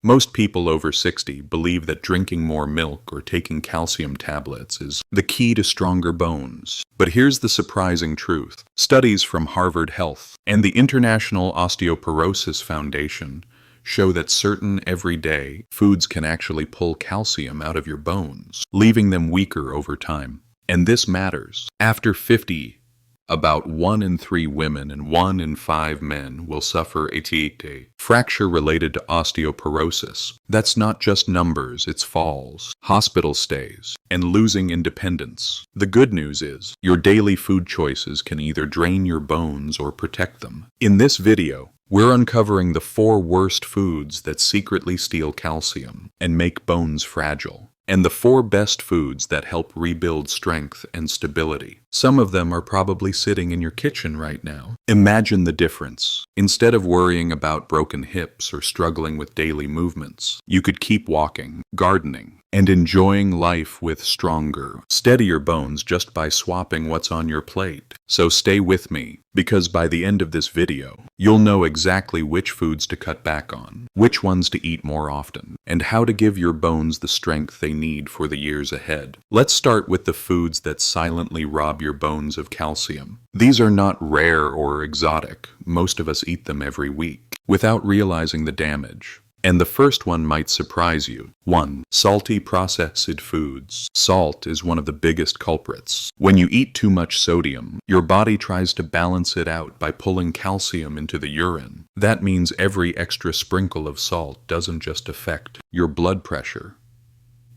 Most people over 60 believe that drinking more milk or taking calcium tablets is the key to stronger bones. But here's the surprising truth. Studies from Harvard Health and the International Osteoporosis Foundation show that certain everyday foods can actually pull calcium out of your bones, leaving them weaker over time. And this matters. After 50, about 1 in 3 women and 1 in 5 men will suffer a fracture related to osteoporosis. That's not just numbers, it's falls, hospital stays, and losing independence. The good news is, your daily food choices can either drain your bones or protect them. In this video, we're uncovering the 4 worst foods that secretly steal calcium and make bones fragile, and the 4 best foods that help rebuild strength and stability. Some of them are probably sitting in your kitchen right now. Imagine the difference. Instead of worrying about broken hips or struggling with daily movements, you could keep walking, gardening, and enjoying life with stronger, steadier bones just by swapping what's on your plate. So stay with me, because by the end of this video, you'll know exactly which foods to cut back on, which ones to eat more often, and how to give your bones the strength they need for the years ahead. Let's start with the foods that silently rob your bones of calcium. These are not rare or exotic. Most of us eat them every week, without realizing the damage. And the first one might surprise you. 1. Salty processed foods. Salt is one of the biggest culprits. When you eat too much sodium, your body tries to balance it out by pulling calcium into the urine. That means every extra sprinkle of salt doesn't just affect your blood pressure.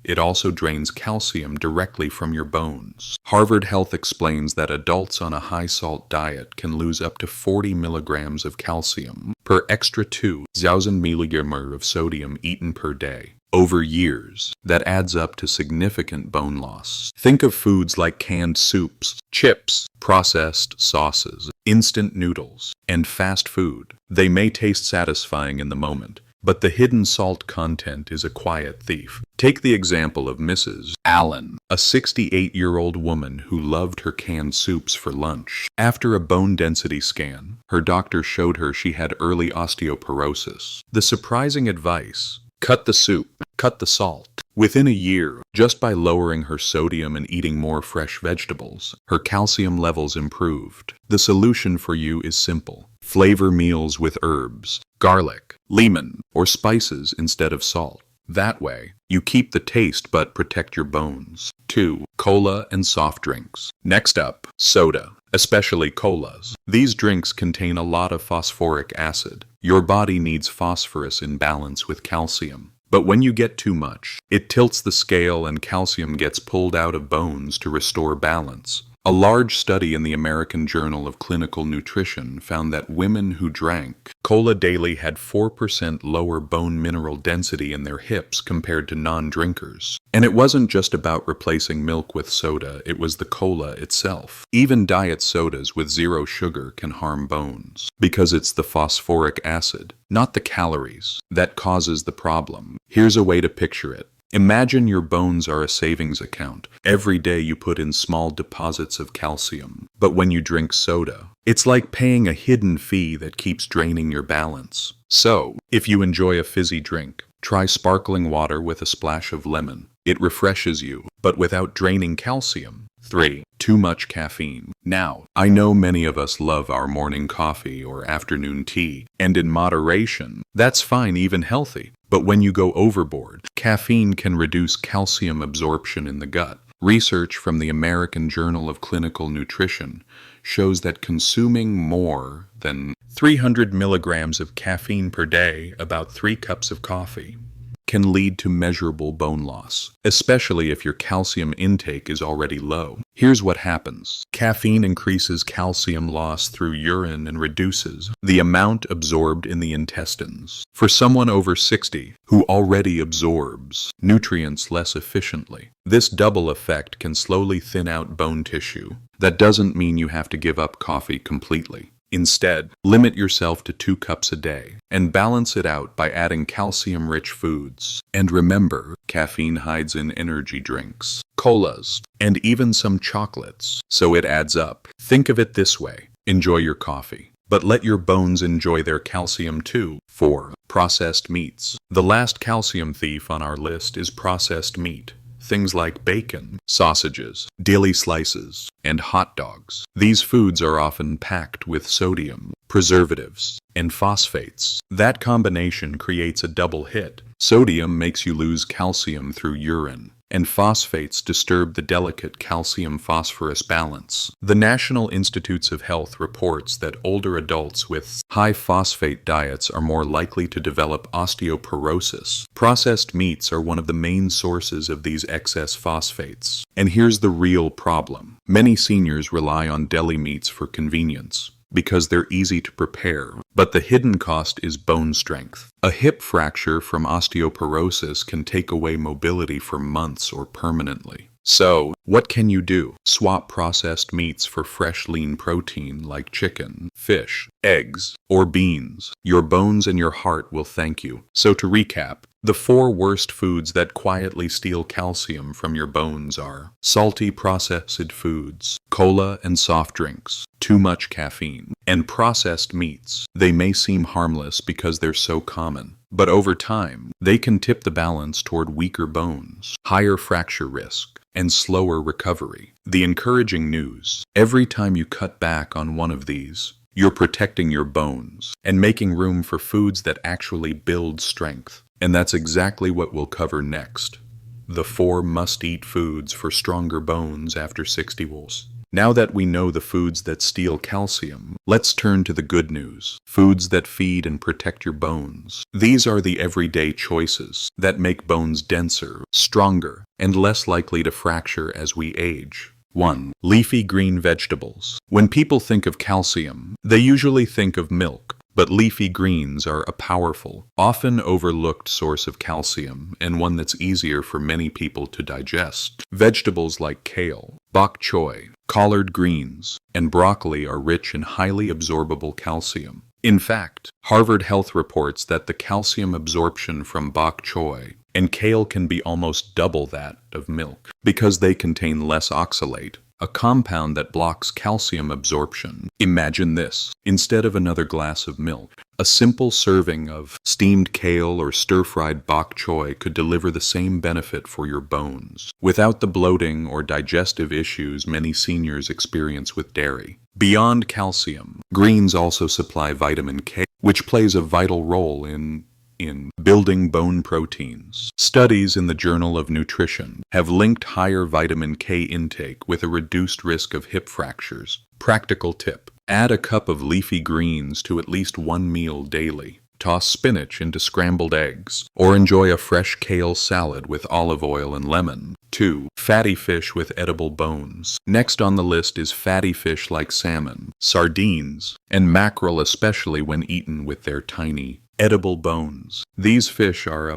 It also drains calcium directly from your bones. Harvard Health explains that adults on a high-salt diet can lose up to 40 milligrams of calcium per extra 2,000 milligrams of sodium eaten per day. Over years, that adds up to significant bone loss. Think of foods like canned soups, chips, processed sauces, instant noodles, and fast food. They may taste satisfying in the moment, but the hidden salt content is a quiet thief. Take the example of Mrs. Allen, a 68-year-old woman who loved her canned soups for lunch. After a bone density scan, her doctor showed her she had early osteoporosis. The surprising advice: cut the soup, cut the salt. Within a year, just by lowering her sodium and eating more fresh vegetables, her calcium levels improved. The solution for you is simple. Flavor meals with herbs, garlic, lemon, or spices instead of salt. That way, you keep the taste but protect your bones. 2. Cola and soft drinks. Next up, soda, especially colas. These drinks contain a lot of phosphoric acid. Your body needs phosphorus in balance with calcium. But when you get too much, it tilts the scale and calcium gets pulled out of bones to restore balance. A large study in the American Journal of Clinical Nutrition found that women who drank cola daily had 4% lower bone mineral density in their hips compared to non-drinkers. And it wasn't just about replacing milk with soda, it was the cola itself. Even diet sodas with 0 sugar can harm bones, because it's the phosphoric acid, not the calories, that causes the problem. Here's a way to picture it. Imagine your bones are a savings account. Every day you put in small deposits of calcium. But when you drink soda, it's like paying a hidden fee that keeps draining your balance. So, if you enjoy a fizzy drink, try sparkling water with a splash of lemon. It refreshes you, but without draining calcium. 3. Too much caffeine. Now, I know many of us love our morning coffee or afternoon tea, and in moderation, that's fine, even healthy. But when you go overboard, caffeine can reduce calcium absorption in the gut. Research from the American Journal of Clinical Nutrition shows that consuming more than 300 milligrams of caffeine per day, about 3 cups of coffee, can lead to measurable bone loss, especially if your calcium intake is already low. Here's what happens. Caffeine increases calcium loss through urine and reduces the amount absorbed in the intestines. For someone over 60 who already absorbs nutrients less efficiently, this double effect can slowly thin out bone tissue. That doesn't mean you have to give up coffee completely. Instead, limit yourself to 2 cups a day and balance it out by adding calcium-rich foods. And remember, caffeine hides in energy drinks, colas, and even some chocolates, so it adds up. Think of it this way. Enjoy your coffee, but let your bones enjoy their calcium too. 4. Processed meats. The last calcium thief on our list is processed meat. Things like bacon, sausages, deli slices, and hot dogs. These foods are often packed with sodium, preservatives, and phosphates. That combination creates a double hit. Sodium makes you lose calcium through urine, and phosphates disturb the delicate calcium-phosphorus balance. The National Institutes of Health reports that older adults with high phosphate diets are more likely to develop osteoporosis. Processed meats are one of the main sources of these excess phosphates. And here's the real problem. Many seniors rely on deli meats for convenience, because they're easy to prepare, but the hidden cost is bone strength. A hip fracture from osteoporosis can take away mobility for months or permanently. So, what can you do? Swap processed meats for fresh lean protein like chicken, fish, eggs, or beans. Your bones and your heart will thank you. So to recap, the 4 worst foods that quietly steal calcium from your bones are salty processed foods, cola and soft drinks, too much caffeine, and processed meats. They may seem harmless because they're so common, but over time, they can tip the balance toward weaker bones, higher fracture risk, and slower recovery. The encouraging news: every time you cut back on one of these, you're protecting your bones and making room for foods that actually build strength. And that's exactly what we'll cover next. The 4 must-eat foods for stronger bones after 60 weeks. Now that we know the foods that steal calcium, let's turn to the good news. Foods that feed and protect your bones. These are the everyday choices that make bones denser, stronger, and less likely to fracture as we age. 1. Leafy green vegetables. When people think of calcium, they usually think of milk. But leafy greens are a powerful, often overlooked source of calcium, and one that's easier for many people to digest. Vegetables like kale, bok choy, collard greens, and broccoli are rich in highly absorbable calcium. In fact, Harvard Health reports that the calcium absorption from bok choy and kale can be almost double that of milk, because they contain less oxalate, a compound that blocks calcium absorption. Imagine this. Instead of another glass of milk, a simple serving of steamed kale or stir-fried bok choy could deliver the same benefit for your bones, without the bloating or digestive issues many seniors experience with dairy. Beyond calcium, greens also supply vitamin K, which plays a vital role in building bone proteins. Studies in the Journal of Nutrition have linked higher vitamin K intake with a reduced risk of hip fractures. Practical tip: add a cup of leafy greens to at least one meal daily. Toss spinach into scrambled eggs, or enjoy a fresh kale salad with olive oil and lemon. 2. Fatty fish with edible bones. Next on the list is fatty fish like salmon, sardines, and mackerel, especially when eaten with their tiny, edible bones. These fish are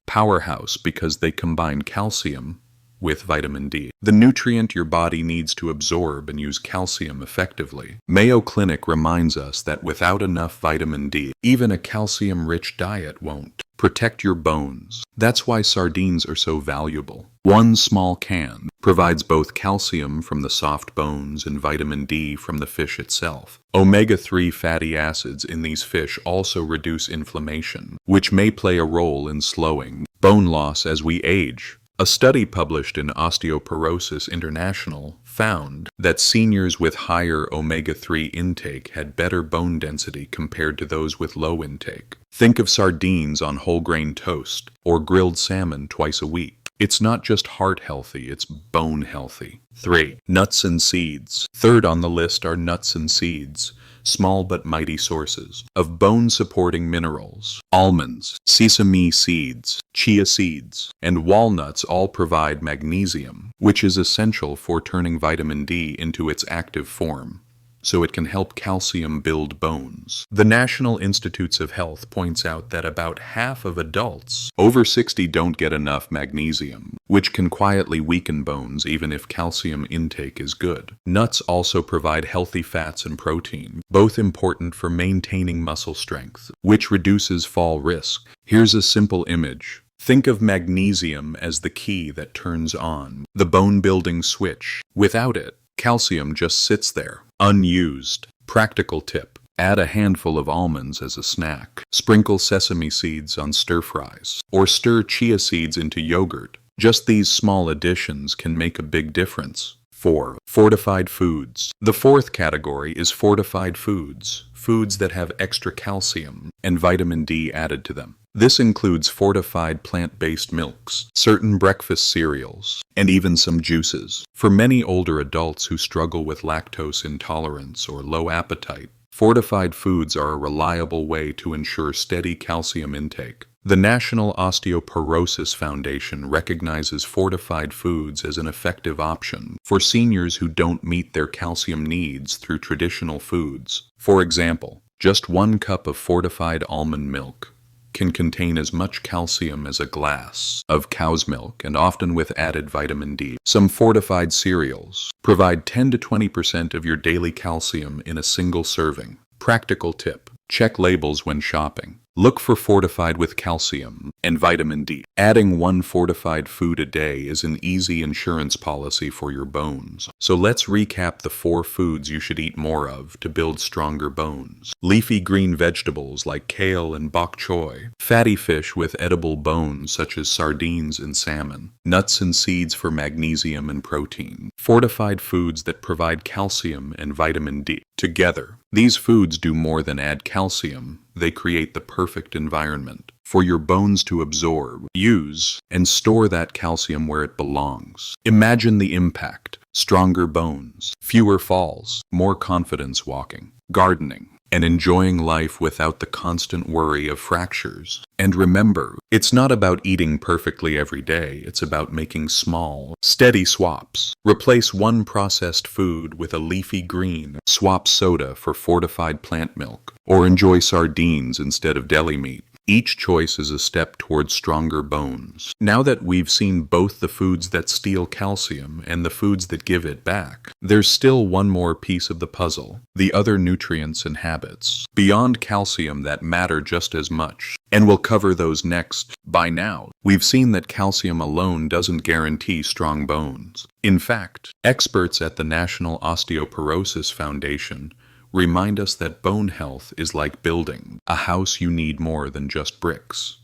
powerhouse because they combine calcium with vitamin D, the nutrient your body needs to absorb and use calcium effectively. Mayo Clinic reminds us that without enough vitamin D, even a calcium-rich diet won't protect your bones. That's why sardines are so valuable. One small can provides both calcium from the soft bones and vitamin D from the fish itself. Omega-3 fatty acids in these fish also reduce inflammation, which may play a role in slowing bone loss as we age. A study published in Osteoporosis International found that seniors with higher omega-3 intake had better bone density compared to those with low intake. Think of sardines on whole grain toast or grilled salmon twice a week. It's not just heart healthy, it's bone healthy. 3. Nuts and seeds. Third on the list are nuts and seeds, small but mighty sources of bone-supporting minerals. Almonds, sesame seeds, chia seeds, and walnuts all provide magnesium, which is essential for turning vitamin D into its active form, so it can help calcium build bones. The National Institutes of Health points out that about half of adults over 60 don't get enough magnesium, which can quietly weaken bones even if calcium intake is good. Nuts also provide healthy fats and protein, both important for maintaining muscle strength, which reduces fall risk. Here's a simple image. Think of magnesium as the key that turns on the bone-building switch. Without it, Calcium just sits there, unused. Practical tip: add a handful of almonds as a snack. Sprinkle sesame seeds on stir fries, or stir chia seeds into yogurt. Just these small additions can make a big difference. 4. Fortified foods. The fourth category is fortified foods, foods that have extra calcium and vitamin D added to them. This includes fortified plant-based milks, certain breakfast cereals, and even some juices. For many older adults who struggle with lactose intolerance or low appetite, fortified foods are a reliable way to ensure steady calcium intake. The National Osteoporosis Foundation recognizes fortified foods as an effective option for seniors who don't meet their calcium needs through traditional foods. For example, just 1 cup of fortified almond milk can contain as much calcium as a glass of cow's milk, and often with added vitamin D. Some fortified cereals provide 10 to 20% of your daily calcium in a single serving. Practical tip: check labels when shopping. Look for fortified with calcium and vitamin D. Adding 1 fortified food a day is an easy insurance policy for your bones. So let's recap the 4 foods you should eat more of to build stronger bones. Leafy green vegetables like kale and bok choy. Fatty fish with edible bones such as sardines and salmon. Nuts and seeds for magnesium and protein. Fortified foods that provide calcium and vitamin D. Together, these foods do more than add calcium. They create the perfect environment for your bones to absorb, use, and store that calcium where it belongs. Imagine the impact: stronger bones, fewer falls, more confidence walking, gardening, and enjoying life without the constant worry of fractures. And remember, it's not about eating perfectly every day, it's about making small, steady swaps. Replace one processed food with a leafy green, swap soda for fortified plant milk, or enjoy sardines instead of deli meat. Each choice is a step towards stronger bones. Now that we've seen both the foods that steal calcium and the foods that give it back, there's still one more piece of the puzzle: the other nutrients and habits beyond calcium that matter just as much. And we'll cover those next. By now, we've seen that calcium alone doesn't guarantee strong bones. In fact, experts at the National Osteoporosis Foundation remind us that bone health is like building a house. You need more than just bricks.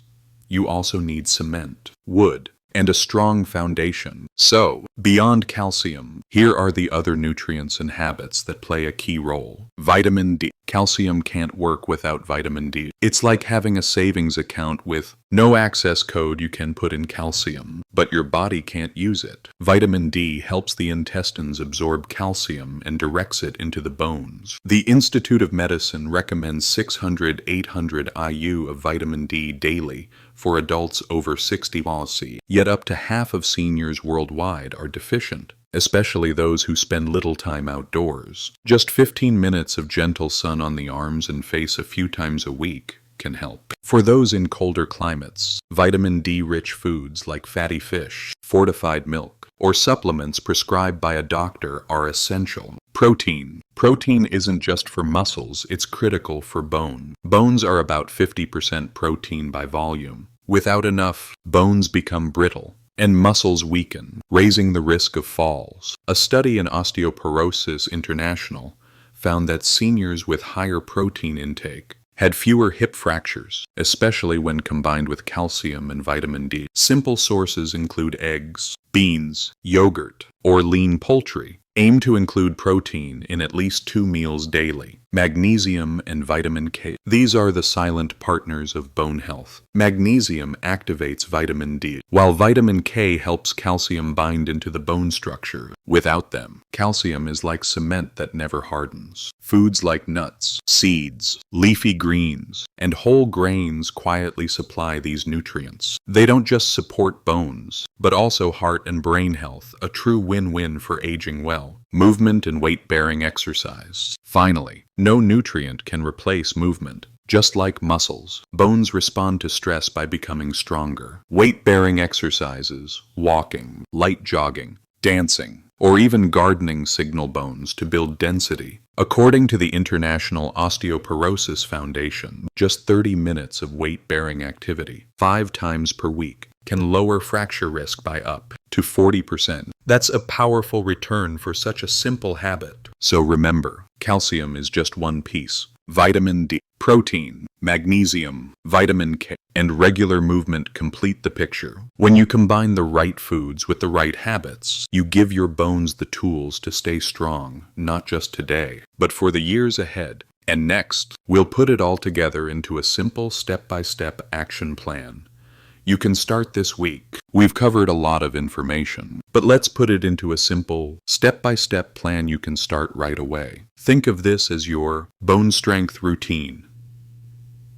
You also need cement, wood, and a strong foundation. So, beyond calcium, here are the other nutrients and habits that play a key role. Vitamin D. Calcium can't work without vitamin D. It's like having a savings account with no access code. You can put in calcium, but your body can't use it. Vitamin D helps the intestines absorb calcium and directs it into the bones. The Institute of Medicine recommends 600-800 IU of vitamin D daily for adults over 60. Yet up to half of seniors worldwide are deficient, especially those who spend little time outdoors. Just 15 minutes of gentle sun on the arms and face a few times a week can help. For those in colder climates, vitamin D-rich foods like fatty fish, fortified milk, or supplements prescribed by a doctor are essential. Protein. Protein isn't just for muscles, it's critical for bone. Bones are about 50% protein by volume. Without enough, bones become brittle and muscles weaken, raising the risk of falls. A study in Osteoporosis International found that seniors with higher protein intake had fewer hip fractures, especially when combined with calcium and vitamin D. Simple sources include eggs, beans, yogurt, or lean poultry. Aim to include protein in at least 2 meals daily. Magnesium and vitamin K. These are the silent partners of bone health. Magnesium activates vitamin D, while vitamin K helps calcium bind into the bone structure. Without them, calcium is like cement that never hardens. Foods like nuts, seeds, leafy greens, and whole grains quietly supply these nutrients. They don't just support bones, but also heart and brain health, a true win-win for aging well. Movement and weight-bearing exercise. Finally, no nutrient can replace movement. Just like muscles, bones respond to stress by becoming stronger. Weight-bearing exercises, walking, light jogging, dancing, or even gardening signal bones to build density. According to the International Osteoporosis Foundation, just 30 minutes of weight-bearing activity, 5 times per week, can lower fracture risk by up to 40%. That's a powerful return for such a simple habit. So remember, calcium is just one piece. Vitamin D, protein, magnesium, vitamin K, and regular movement complete the picture. When you combine the right foods with the right habits, you give your bones the tools to stay strong, not just today, but for the years ahead. And next, we'll put it all together into a simple step-by-step action plan. You can start this week. We've covered a lot of information, but let's put it into a simple, step-by-step plan you can start right away. Think of this as your bone strength routine.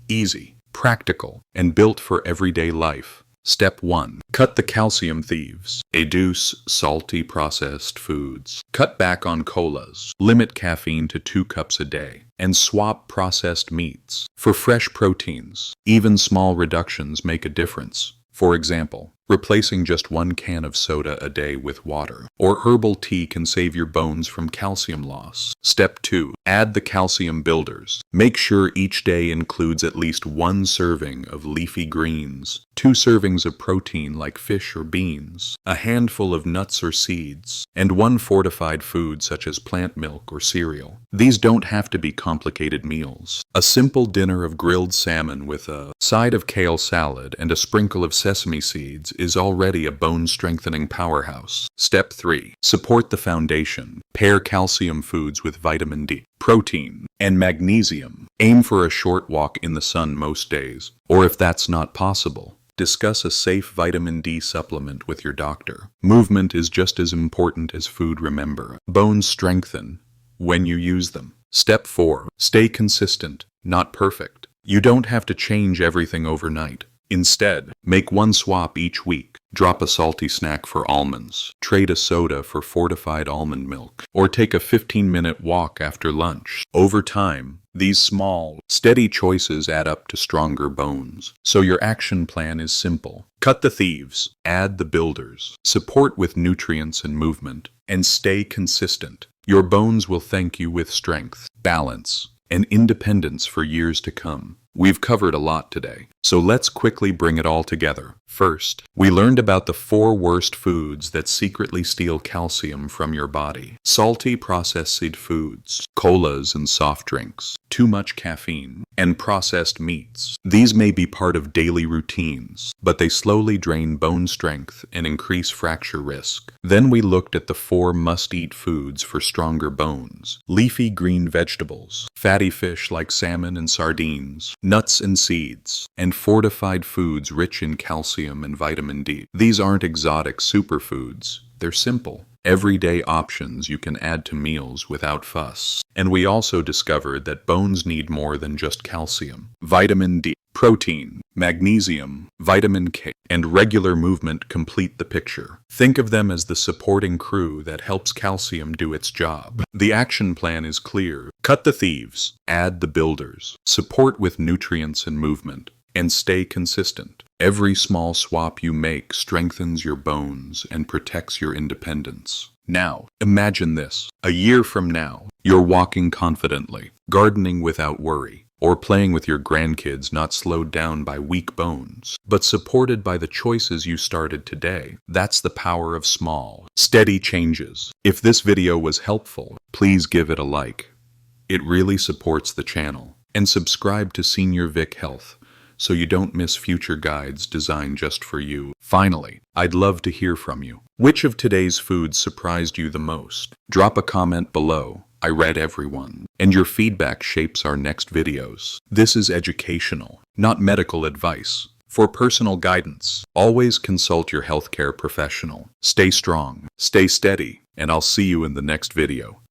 Easy, practical, and built for everyday life. Step 1. Cut the calcium thieves. Reduce salty processed foods. Cut back on colas. Limit caffeine to 2 cups a day. And swap processed meats for fresh proteins. Even small reductions make a difference. For example, replacing just 1 can of soda a day with water or herbal tea can save your bones from calcium loss. Step 2. Add the calcium builders. Make sure each day includes at least 1 serving of leafy greens, 2 servings of protein like fish or beans, a handful of nuts or seeds, and 1 fortified food such as plant milk or cereal. These don't have to be complicated meals. A simple dinner of grilled salmon with a side of kale salad and a sprinkle of sesame seeds is already a bone-strengthening powerhouse. Step 3. Support the foundation. Pair calcium foods with vitamin D, protein, and magnesium. Aim for a short walk in the sun most days, or if that's not possible, discuss a safe vitamin D supplement with your doctor. Movement is just as important as food, remember. Bones strengthen when you use them. Step 4. Stay consistent, not perfect. You don't have to change everything overnight. Instead, make 1 swap each week. Drop a salty snack for almonds, trade a soda for fortified almond milk, or take a 15-minute walk after lunch. Over time, these small, steady choices add up to stronger bones. So your action plan is simple. Cut the thieves, add the builders, support with nutrients and movement, and stay consistent. Your bones will thank you with strength, balance, and independence for years to come. We've covered a lot today, so let's quickly bring it all together. First, we learned about the 4 worst foods that secretly steal calcium from your body. Salty processed foods, colas and soft drinks, too much caffeine, and processed meats. These may be part of daily routines, but they slowly drain bone strength and increase fracture risk. Then we looked at the 4 must-eat foods for stronger bones. Leafy green vegetables, fatty fish like salmon and sardines, nuts and seeds, and fortified foods rich in calcium and vitamin D. These aren't exotic superfoods. They're simple, everyday options you can add to meals without fuss. And we also discovered that bones need more than just calcium. Vitamin D, protein, magnesium, vitamin K, and regular movement complete the picture. Think of them as the supporting crew that helps calcium do its job. The action plan is clear. Cut the thieves, add the builders, support with nutrients and movement, and stay consistent. Every small swap you make strengthens your bones and protects your independence. Now, imagine this. A year from now, you're walking confidently, gardening without worry, or playing with your grandkids not slowed down by weak bones, but supported by the choices you started today. That's the power of small, steady changes. If this video was helpful, please give it a like. It really supports the channel. And subscribe to Senior Vic Health, so you don't miss future guides designed just for you. Finally, I'd love to hear from you. Which of today's foods surprised you the most? Drop a comment below. I read everyone, and your feedback shapes our next videos. This is educational, not medical advice. For personal guidance, always consult your healthcare professional. Stay strong, stay steady, and I'll see you in the next video.